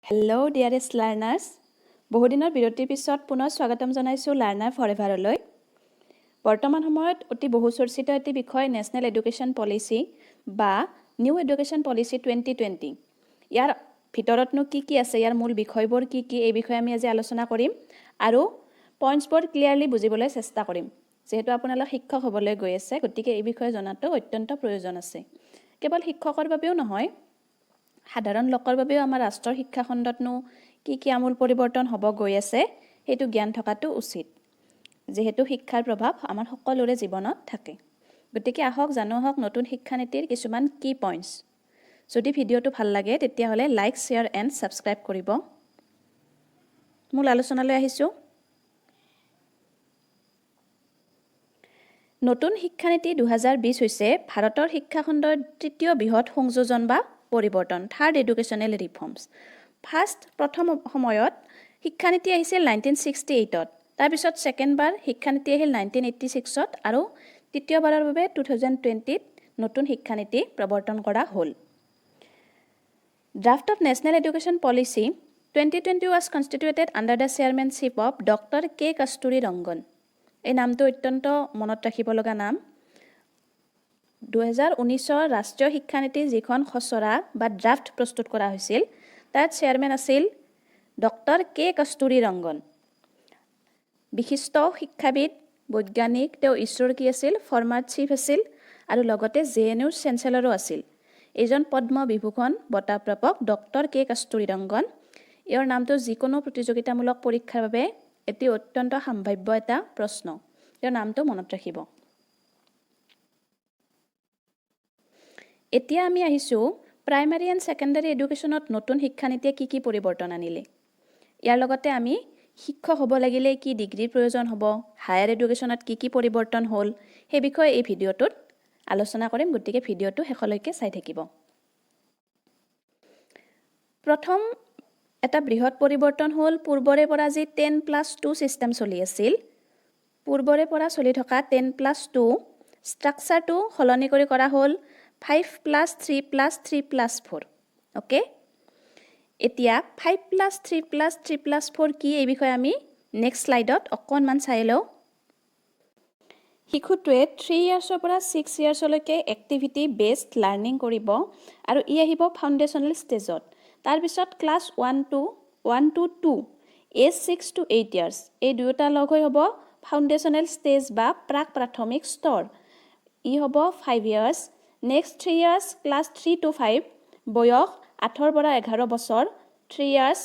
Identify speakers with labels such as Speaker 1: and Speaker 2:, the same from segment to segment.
Speaker 1: Hello' ডিয়াৰেষ্ট learners, বহুদিনৰ বিৰতিৰ পিছত পুনৰ স্বাগতম জনাইছোঁ লাৰ্ণাৰ ফৰএভাৰলৈ। বৰ্তমান সময়ত অতি বহুচৰ্চিত এটি বিষয় নেশ্যনেল এডুকেশ্যন পলিচি বা নিউ এডুকেশ্যন পলিচি 2020। ইয়াৰ ভিতৰতনো কি আছে, ইয়াৰ মূল বিষয়বোৰ কি এই বিষয়ে আমি আজি আলোচনা কৰিম আৰু পইণ্টছবোৰ ক্লিয়াৰলি বুজিবলৈ চেষ্টা কৰিম। যিহেতু আপোনালোক শিক্ষক হ'বলৈ গৈ আছে, গতিকে এই বিষয়ে জনাটো অত্যন্ত প্ৰয়োজন আছে। কেৱল শিক্ষকৰ বাবেও নহয়, সাধাৰণ লোকৰ বাবেও আমাৰ ৰাষ্ট্ৰৰ শিক্ষাখণ্ডতনো কি আমূল পৰিৱৰ্তন হ'ব গৈ আছে সেইটো জ্ঞান থকাটো উচিত, যিহেতু শিক্ষাৰ প্ৰভাৱ আমাৰ সকলোৰে জীৱনত থাকে। গতিকে জানো আহক নতুন শিক্ষানীতিৰ কিছুমান কি পইণ্টছ। যদি ভিডিঅ'টো ভাল লাগে তেতিয়াহ'লে লাইক, শ্বেয়াৰ এণ্ড ছাবস্ক্ৰাইব কৰিব। মূল আলোচনালৈ আহিছোঁ। নতুন শিক্ষানীতি 2020 হৈছে ভাৰতৰ শিক্ষাখণ্ডৰ তৃতীয় বৃহৎ সংযোজন বা পৰিৱৰ্তন, থাৰ্ড এডুকেশ্যনেল ৰিফৰ্মছ। প্ৰথম সময়ত শিক্ষানীতি আহিছিল 1968ত, তাৰপিছত ছেকেণ্ডবাৰ শিক্ষানীতি আহিল 1986ত আৰু তৃতীয়বাৰৰ বাবে 2020ত নতুন শিক্ষানীতি প্ৰৱৰ্তন কৰা হ'ল। Draft of national education policy 2020 was constituted under the chairmanship of Dr. K. Kasturi Rangan. এই নামটো অত্যন্ত মনত ৰাখিব লগা নাম। 2019 ৰাষ্ট্ৰীয় শিক্ষানীতি যিখন খচৰা বা ড্ৰাফ্ট প্ৰস্তুত কৰা হৈছিল, তাত চেয়াৰমেন আছিল ডক্টৰ কে কস্তুৰী ৰংগন। বিশিষ্ট শিক্ষাবিদ, বৈজ্ঞানিক, তেওঁ ইছৰোৰ আছিল ফৰ্মাৰ চিফ আছিল আৰু লগতে JNUৰ চেঞ্চেলৰো আছিল। এইজন পদ্মবিভূষণ বঁটাপ্ৰাপক ডক্টৰ কে কস্তুৰী ৰংগন। ইয়াৰ নামটো যিকোনো প্ৰতিযোগিতামূলক পৰীক্ষাৰ বাবে এটি অত্যন্ত সম্ভাৱ্য এটা প্ৰশ্ন। তেওঁৰ নামটো মনত ৰাখিব। এতিয়া আমি আহিছোঁ প্ৰাইমাৰী এণ্ড ছেকেণ্ডাৰী এডুকেশ্যনত নতুন শিক্ষানীতিয়ে কি পৰিৱৰ্তন আনিলে। ইয়াৰ লগতে আমি শিক্ষক হ'ব লাগিলে কি ডিগ্ৰীৰ প্ৰয়োজন হ'ব, হায়াৰ এডুকেশ্যনত কি পৰিৱৰ্তন হ'ল, সেই বিষয়ে এই ভিডিঅ'টোত আলোচনা কৰিম। গতিকে ভিডিঅ'টো শেষলৈকে চাই থাকিব। প্ৰথম এটা বৃহৎ পৰিৱৰ্তন হ'ল পূৰ্বৰে পৰা যি 10+2 ছিষ্টেম চলি আছিল, পূৰ্বৰে পৰা চলি থকা 10+2 ষ্ট্ৰাকচাৰটো সলনি কৰি কৰা হ'ল 5+3+3+4। অ'কে, এতিয়া 5+3+3+4 কি এই বিষয়ে আমি নেক্সট শ্লাইডত অকণমান চাই লওঁ। শিশুটোৱে 3 ইয়াৰ্ছৰ পৰা 6 ইয়াৰ্ছলৈকে এক্টিভিটি বেছড লাৰ্ণিং কৰিব আৰু ই আহিব ফাউণ্ডেশ্যনেল ষ্টেজত। তাৰপিছত class 1 to 2 age 6 to 8 years, এই দুয়োটা লগ হৈ হ'ব ফাউণ্ডেশ্যনেল ষ্টেজ বা প্ৰাক প্ৰাথমিক স্তৰ। ই হ'ব 5 years. Next 3 years class 3 to 5, বয়স 8 পৰা 11 বছৰ, 3 ইয়াৰ্ছ।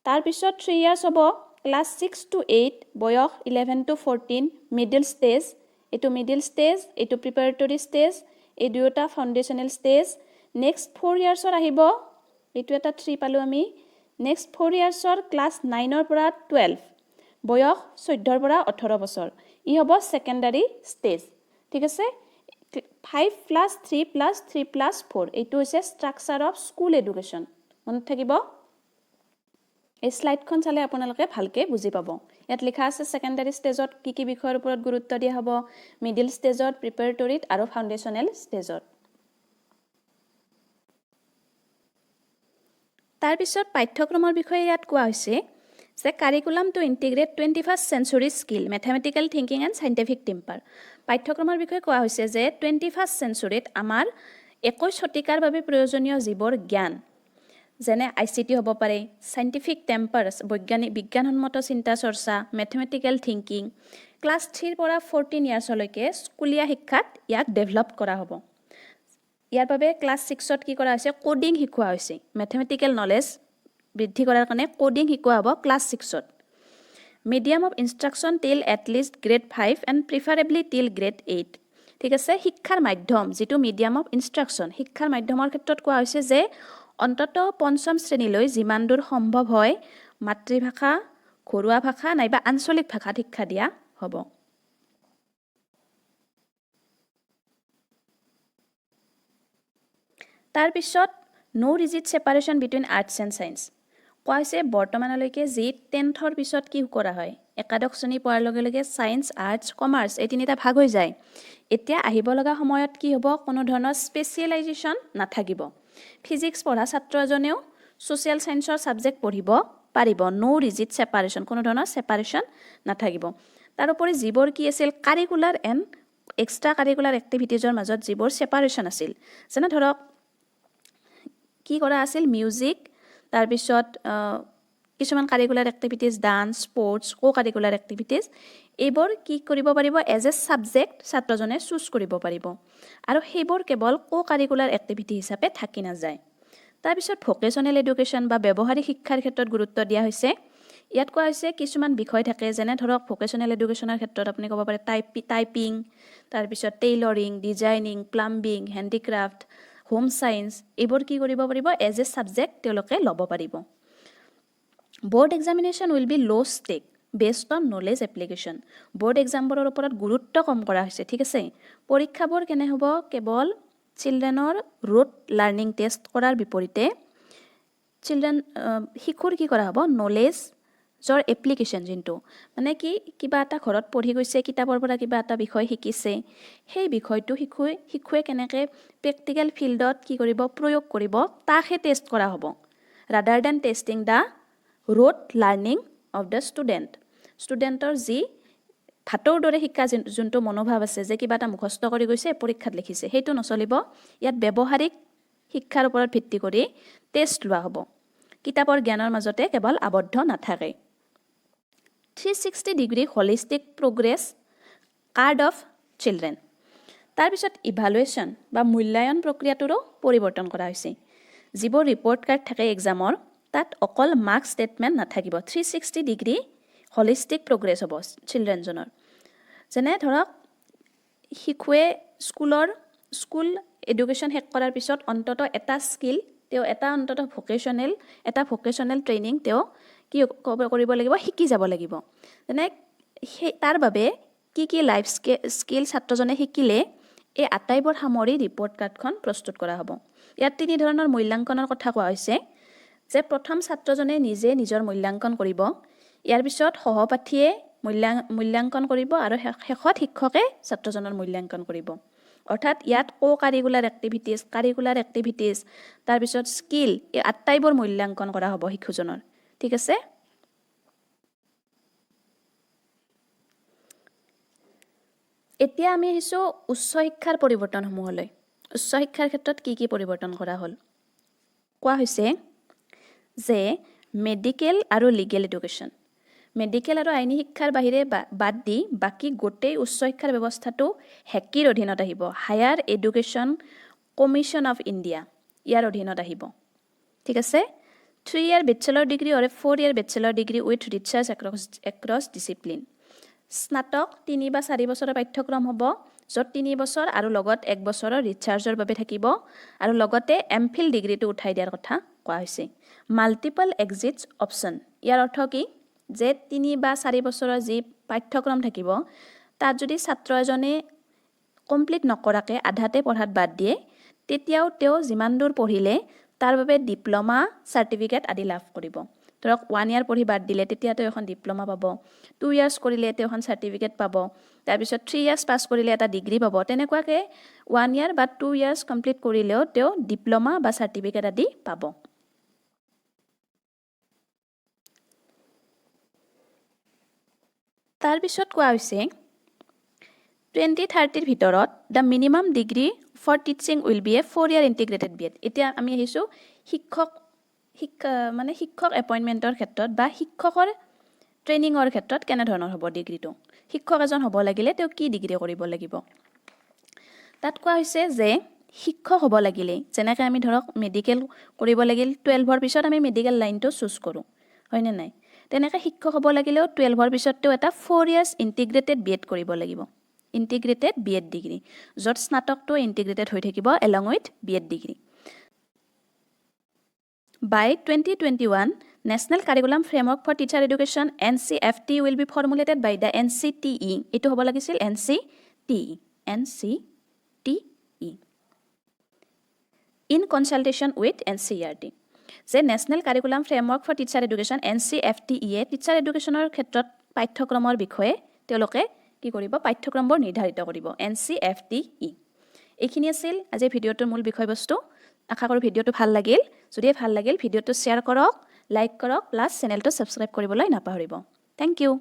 Speaker 1: তাৰপিছত 3 ইয়াৰ্ছ হ'ব ক্লাছ 6 to 8, বয়স 11 to 14, মিডিল ষ্টেজ। এইটো মিডিল ষ্টেজ, এইটো প্ৰিপাৰেটৰী ষ্টেজ, এই দুয়োটা ফাউণ্ডেশ্যনেল ষ্টেজ। নেক্সট 4 ইয়াৰ্ছৰ আহিব, এইটো এটা 3 পালোঁ আমি। নেক্সট 4 ইয়াৰ্ছৰ ক্লাছ 9 পৰা 12, বয়স 14 পৰা 18 বছৰ, ই হ'ব ছেকেণ্ডাৰী ষ্টেজ। ঠিক আছে, 5+3+3+4 এইটো হৈছে ষ্ট্ৰাকচাৰ অফ স্কুল এডুকেশ্যন। মনত থাকিব। এই শ্লাইডখন চালে আপোনালোকে ভালকৈ বুজি পাব। ইয়াত লিখা আছে ছেকেণ্ডাৰী ষ্টেজত কি বিষয়ৰ ওপৰত গুৰুত্ব দিয়া হ'ব, মিডিল ষ্টেজত, প্ৰিপাৰেটৰীত আৰু ফাউণ্ডেশ্যনেল ষ্টেজত। তাৰপিছত পাঠ্যক্ৰমৰ বিষয়ে ইয়াত কোৱা হৈছে যে curriculum to integrate 21st century skill, mathematical thinking and scientific temper. পাঠ্যক্ৰমৰ বিষয়ে কোৱা হৈছে যে 21st centuryত আমাৰ 21 শতিকাৰ বাবে প্ৰয়োজনীয় যিবোৰ জ্ঞান, যেনে ICT হ'ব পাৰে, চাইণ্টিফিক টেম্পাৰ, বিজ্ঞানসন্মত চিন্তা চৰ্চা, মেথমেটিকেল থিংকিং, ক্লাছ 3 পৰা 14 ইয়াৰ্ছলৈকে স্কুলীয়া শিক্ষাত ইয়াক ডেভেলপ কৰা হ'ব। ইয়াৰ বাবে ক্লাছ 6ত কি কৰা হৈছে, কোডিং শিকোৱা হৈছে। মেথমেটিকেল নলেজ বৃদ্ধি কৰাৰ কাৰণে কোডিং শিকোৱা হ'ব ক্লাছ 6ত। মিডিয়াম অফ ইনষ্ট্ৰাকশ্যন টিল এটলিষ্ট গ্ৰেড 5 এণ্ড প্ৰিফাৰেবলি টিল গ্ৰেড 8। ঠিক আছে, শিক্ষাৰ মাধ্যম যিটো মিডিয়াম অফ ইনষ্ট্ৰাকশ্যন, শিক্ষাৰ মাধ্যমৰ ক্ষেত্ৰত কোৱা হৈছে যে অন্ততঃ 5ম শ্ৰেণীলৈ যিমান দূৰ সম্ভৱ হয় মাতৃভাষা, ঘৰুৱা ভাষা নাইবা আঞ্চলিক ভাষাত শিক্ষা দিয়া হ'ব। তাৰপিছত no rigid separation between arts and science. কোৱা হৈছে বৰ্তমানলৈকে যি 10th পিছত কি কৰা হয়, একাদশ শ্ৰেণী পোৱাৰ লগে লগে ছায়েন্স, আৰ্টছ, কমাৰ্চ এই তিনিটা ভাগ হৈ যায়। এতিয়া আহিব লগা সময়ত কি হ'ব, কোনো ধৰণৰ স্পেচিয়েলাইজেশ্যন নাথাকিব। ফিজিক্স পঢ়া ছাত্ৰ এজনেও সোশ্যাল সায়েন্সৰ সাবজেক্ট পঢ়িব পাৰিব নো ৰিজিড সেপাৰেশন কোনো ধৰণৰ সেপাৰেশন নাথাকিব তাৰোপৰি যিবোৰ কি আছিল কাৰিকুলাৰ এণ্ড এক্সট্ৰা কাৰিকুলাৰ এক্টিভিটিজৰ মাজত যিবোৰ সেপাৰেশন আছিল যেনে ধৰক কি কৰা আছিল মিউজিক তাৰপিছত কিছুমান কাৰিকুলাৰ এক্টিভিটিজ ডান্স স্পৰ্টছ কো কাৰিকুলাৰ এক্টিভিটিজ এইবোৰ কি কৰিব পাৰিব এজ এ সাবজেক্ট ছাত্ৰজনে চুজ কৰিব পাৰিব আৰু সেইবোৰ কেৱল কো কাৰিকুলাৰ এক্টিভিটি হিচাপে থাকি নাযায় তাৰপিছত ভোকেশনাল এডুকেশ্যন বা ব্যৱহাৰিক শিক্ষাৰ ক্ষেত্ৰত গুৰুত্ব দিয়া হৈছে ইয়াত কোৱা হৈছে কিছুমান বিষয় থাকে যেনে ধৰক ভোকেশনাল এডুকেশ্যনৰ ক্ষেত্ৰত আপুনি ক'ব পাৰে টাইপিং তাৰপিছত tailoring designing plumbing handicraft home science এইবোৰ কি কৰিব পাৰিব এজ এ সাবজেক্ট তেওঁলোকে ল'ব পাৰিব board examination will be low stake based on knowledge application board এক্সামবোৰৰ ওপৰত গুৰুত্ব কম কৰা হৈছে ঠিক আছে পৰীক্ষাবোৰ কেনে হ'ব কেৱল চিলড্ৰেনৰ ৰুট লাৰ্নিং টেষ্ট কৰাৰ বিপৰীতে শিশুৰ কি কৰা হ'ব নলেজৰ এপ্লিকেশ্যন যোনটো মানে কি কিবা এটা ঘৰত পঢ়ি গৈছে কিতাপৰ পৰা কিবা এটা বিষয় শিকিছে সেই বিষয়টো শিশুৱে কেনেকৈ প্ৰেক্টিকেল ফিল্ডত কি কৰিব প্ৰয়োগ কৰিব তাকহে টেষ্ট কৰা হ'ব rather than testing the rote learning of the ষ্টুডেণ্টৰ যি ভাতৰ দৰে শিক্ষা যোনটো মনোভাৱ আছে যে কিবা এটা মুখস্থ কৰি গৈছে পৰীক্ষাত লিখিছে সেইটো নচলিব ইয়াত ব্যৱহাৰিক শিক্ষাৰ ওপৰত ভিত্তি কৰি টেষ্ট লোৱা হ'ব কিতাপৰ জ্ঞানৰ মাজতে কেৱল আবদ্ধ নাথাকে 360 degree holistic progress card of children তাৰপিছত ইভালুৱেশ্যন বা মূল্যায়ন প্ৰক্ৰিয়াটোৰো পৰিৱৰ্তন কৰা হৈছে যিবোৰ ৰিপৰ্ট কাৰ্ড থাকে এক্সামৰ তাত অকল মাৰ্ক ষ্টেটমেণ্ট নাথাকিব 360 ডিগ্ৰী হলিষ্টিক প্ৰগ্ৰেছ হ'ব চিলড্ৰেনজনৰ যেনে ধৰক শিশুৱে স্কুল এডুকেশ্যন শেষ কৰাৰ পিছত অন্ততঃ এটা স্কিল তেওঁ এটা অন্ততঃ ভোকেশ্যনেল ট্ৰেইনিং তেওঁ কি কৰিব লাগিব শিকি যাব লাগিব যেনে তাৰ বাবে কি লাইফ স্কিল ছাত্ৰজনে শিকিলে এই আটাইবোৰ সামৰি ৰিপৰ্ট কাৰ্ডখন প্ৰস্তুত কৰা হ'ব ইয়াত তিনি ধৰণৰ মূল্যাংকনৰ কথা কোৱা হৈছে যে প্ৰথম ছাত্ৰজনে নিজে নিজৰ মূল্যাংকন কৰিব ইয়াৰ পিছত সহপাঠীয়ে মূল্যাংকন কৰিব আৰু শেষত শিক্ষকে ছাত্ৰজনৰ মূল্যাংকন কৰিব অৰ্থাৎ ইয়াত কো কাৰিকুলাৰ এক্টিভিটিজ তাৰপিছত স্কিল এই আটাইবোৰ মূল্যাংকন কৰা হ'ব শিশুজনৰ ঠিক আছে এতিয়া আমি আহিছোঁ উচ্চ শিক্ষাৰ পৰিৱৰ্তনসমূহলৈ উচ্চ শিক্ষাৰ ক্ষেত্ৰত কি পৰিৱৰ্তন কৰা হ'ল কোৱা হৈছে যে মেডিকেল আৰু লিগেল এডুকেশ্যন মেডিকেল আৰু আইনী শিক্ষাৰ বাহিৰে বাদ দি বাকী গোটেই উচ্চ শিক্ষাৰ ব্যৱস্থাটো হেকিৰ অধীনত আহিব Higher Education Commission of India ইয়াৰ অধীনত আহিব ঠিক আছে 3 year bachelor degree or a 4 year bachelor degree with research across discipline স্নাতক 3 বা 4 বছৰৰ পাঠ্যক্ৰম হ'ব য'ত 3 বছৰ আৰু লগত 1 বছৰৰ ৰিচাৰ্জৰ বাবে থাকিব আৰু লগতে এমফিল ডিগ্ৰীটো উঠাই দিয়াৰ কথা কোৱা হৈছে মাল্টিপল এক্সিটছ অপশ্যন ইয়াৰ অৰ্থ কি যে 3 বা 4 বছৰৰ যি পাঠ্যক্ৰম থাকিব তাত যদি ছাত্ৰ এজনে কমপ্লিট নকৰাকে আধাতে পঢ়াত বাদ দিয়ে তেতিয়াও তেওঁ যিমান দূৰ পঢ়িলে তাৰ বাবে ডিপ্ল'মা চাৰ্টিফিকেট আদি লাভ কৰিব ধৰক 1 year পঢ়ি বাদ দিলে তেতিয়া তেওঁ এখন ডিপ্ল'মা পাব 2 years কৰিলে তেওঁ এখন চাৰ্টিফিকেট পাব তাৰপিছত 3 years পাছ কৰিলে এটা ডিগ্ৰী পাব তেনেকুৱাকৈ 1 year বা 2 years কমপ্লিট কৰিলেও তেওঁ ডিপ্ল'মা বা চাৰ্টিফিকেট আদি পাব তাৰপিছত কোৱা হৈছে 2030 ভিতৰত the minimum degree for teaching will be a 4 year integrated BEd এতিয়া আমি আহিছোঁ শিক্ষক এপইণ্টমেণ্টৰ ক্ষেত্ৰত বা শিক্ষকৰ ট্ৰেইনিঙৰ ক্ষেত্ৰত কেনেধৰণৰ হ'ব ডিগ্ৰীটো শিক্ষক এজন হ'ব লাগিলে তেওঁ কি ডিগ্ৰী কৰিব লাগিব তাত কোৱা হৈছে যে শিক্ষক হ'ব লাগিলে যেনেকৈ আমি ধৰক মেডিকেল কৰিব লাগিল 12ৰ পিছত আমি মেডিকেল লাইনটো চুজ কৰোঁ হয়নে নাই তেনেকৈ শিক্ষক হ'ব লাগিলেও 12ৰ পিছত তেওঁ এটা 4 years ইণ্টিগ্ৰেটেড BEd কৰিব লাগিব ইণ্টিগ্ৰেটেড BEd ডিগ্ৰী য'ত স্নাতকটো ইণ্টিগ্ৰেটেড হৈ থাকিব along with BEd degree By 2021, National Curriculum Framework for Teacher Education (NCFT) will be formulated by the NCTE. Itu hobo lagisil NCTE. In consultation with NCERT. যে National Curriculum Framework for Teacher Education (NCFTE) Teacher Educationৰ ক্ষেত্ৰত পাঠ্যক্ৰমৰ বিষয়ে তেওঁলোকে কি কৰিব পাঠ্যক্ৰমবোৰ নিৰ্ধাৰিত কৰিব NCFTE. এইখিনি আছিল আজি ভিডিঅ'টোৰ মূল বিষয়বস্তু আশা কৰোঁ ভিডিঅ'টো ভাল লাগিল যদি ভাল লাগিল ভিডিঅ'টো শ্বেয়াৰ কৰক লাইক কৰক প্লাছ চেনেলটো ছাবস্ক্ৰাইব কৰিবলৈ নাপাহৰিব থেংক ইউ